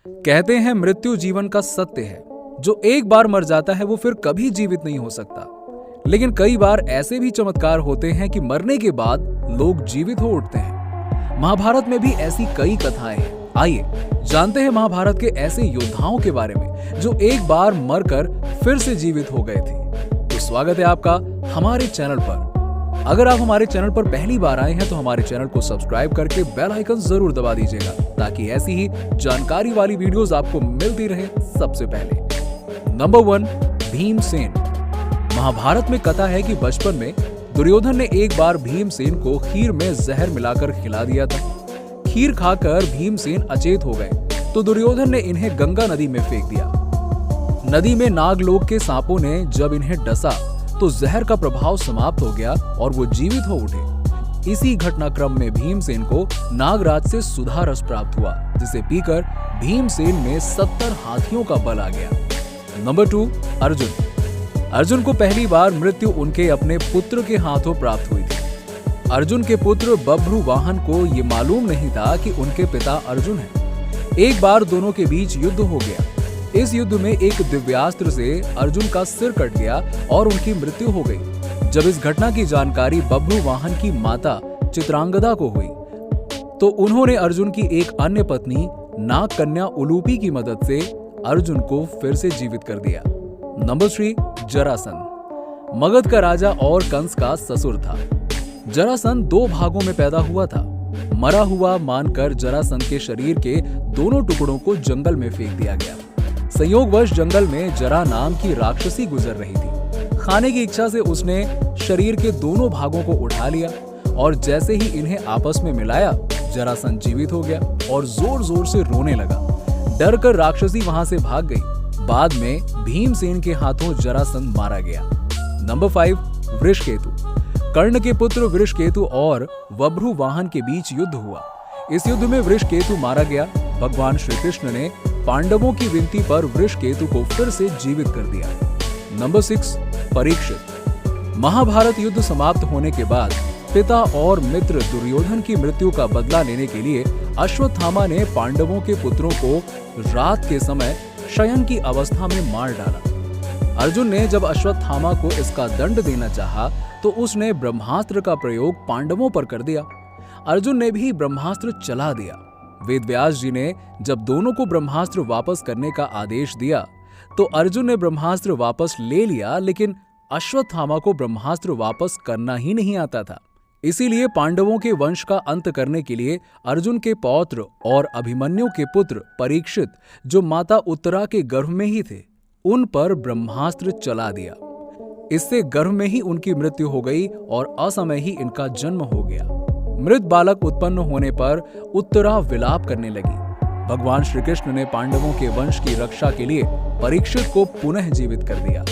कहते हैं मृत्यु जीवन का सत्य है। जो एक बार मर जाता है वो फिर कभी जीवित नहीं हो सकता। लेकिन कई बार ऐसे भी चमत्कार होते हैं कि मरने के बाद लोग जीवित हो उठते हैं। महाभारत में भी ऐसी कई कथाएं हैं। आइए जानते हैं महाभारत के ऐसे योद्धाओं के बारे में जो एक बार मरकर फिर से जीवित हो गए थे। तो स्वागत है आपका हमारे चैनल पर। अगर आप हमारे चैनल पर पहली बार आए हैं तो हमारे चैनल को सब्सक्राइब करके बेल आइकन जरूर दबा दीजिएगा ताकि ऐसी ही जानकारी वाली वीडियोस आपको मिलती रहे सबसे पहले। नंबर 1, भीमसेन। महाभारत में कथा है कि बचपन में दुर्योधन ने एक बार भीमसेन को खीर में जहर मिलाकर खिला दिया था। खीर खाकर भीमसेन अचेत हो गए तो दुर्योधन ने इन्हें गंगा नदी में फेंक दिया। नदी में नागलोक के सांपों ने जब इन्हें डसा तो जहर का प्रभाव समाप्त हो गया और वो जीवित हो उठे। इसी घटनाक्रम में भीमसेन को नागराज से सुधा रस प्राप्त हुआ जिसे पीकर भीमसेन में 70 हाथियों का बल आ गया। नंबर 2, अर्जुन। अर्जुन को पहली बार मृत्यु उनके अपने पुत्र के हाथों प्राप्त हुई थी। अर्जुन के पुत्र बभ्रु वाहन को ये मालूम नहीं था कि उनके पिता अर्जुन हैं। एक बार दोनों के बीच युद्ध हो गया। इस युद्ध में एक दिव्यास्त्र से अर्जुन का सिर कट गया और उनकी मृत्यु हो गई। जब इस घटना की जानकारी बभ्रु वाहन की माता चित्रांगदा को हुई तो उन्होंने अर्जुन की एक अन्य पत्नी नाग कन्या उलूपी की मदद से अर्जुन को फिर से जीवित कर दिया। नंबर 3, जरासंध। मगध का राजा और कंस का ससुर था। जरासंध 2 भागों में पैदा हुआ था। मरा हुआ मानकर जरासंध के शरीर के दोनों टुकड़ों को जंगल में फेंक दिया गया। संयोगवश जंगल में जरा नाम की राक्षसी गुजर रही थी। खाने की इच्छा से उसने शरीर के दोनों भागों को उठा लिया और जैसे ही इन्हें आपस में मिलाया जरासंध जीवित हो गया और जोर जोर से रोने लगा। डर कर राक्षसी वहां से भाग गई। बाद में भीमसेन के हाथों जरासंध मारा गया। नंबर 5, वृषकेतु। कर्ण के पुत्र वृषकेतु और बभ्रु वाहन के बीच युद्ध हुआ। इस युद्ध में वृषकेतु मारा गया। भगवान श्री कृष्ण ने पांडवों की विनती पर वृषकेतु को फिर से जीवित कर दिया। नंबर 6, परीक्षित। महाभारत युद्ध समाप्त होने के बाद पिता और मित्र दुर्योधन की मृत्यु का बदला लेने के लिए अश्वत्थामा ने पांडवों के पुत्रों को रात के समय शयन की अवस्था में मार डाला। अर्जुन ने जब अश्वत्थामा को इसका दंड देना चाहा तो उसने ब्रह्मास्त्र का प्रयोग पांडवों पर कर दिया। अर्जुन ने भी ब्रह्मास्त्र चला दिया। वेदव्यास जी ने जब दोनों को ब्रह्मास्त्र वापस करने का आदेश दिया तो अर्जुन ने ब्रह्मास्त्र वापस ले लिया, लेकिन अश्वत्थामा को ब्रह्मास्त्र वापस करना ही नहीं आता था। इसीलिए पांडवों के वंश का अंत करने के लिए अर्जुन के पौत्र और अभिमन्यु के पुत्र परीक्षित, जो माता उत्तरा के गर्भ में ही थे, उन पर ब्रह्मास्त्र चला दिया। इससे गर्भ में ही उनकी मृत्यु हो गई और असमय ही इनका जन्म हो गया। मृत बालक उत्पन्न होने पर उत्तरा विलाप करने लगी। भगवान श्री कृष्ण ने पांडवों के वंश की रक्षा के लिए परीक्षित को पुनः जीवित कर दिया।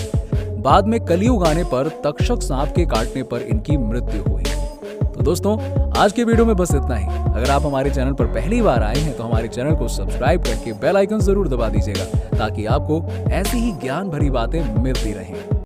बाद में कलियुग आने पर तक्षक सांप के काटने पर इनकी मृत्यु हुई। तो दोस्तों, आज के वीडियो में बस इतना ही। अगर आप हमारे चैनल पर पहली बार आए हैं तो हमारे चैनल को सब्सक्राइब करके बेल आइकन जरूर दबा दीजिएगा ताकि आपको ऐसी ही ज्ञान भरी बातें मिलती रहें।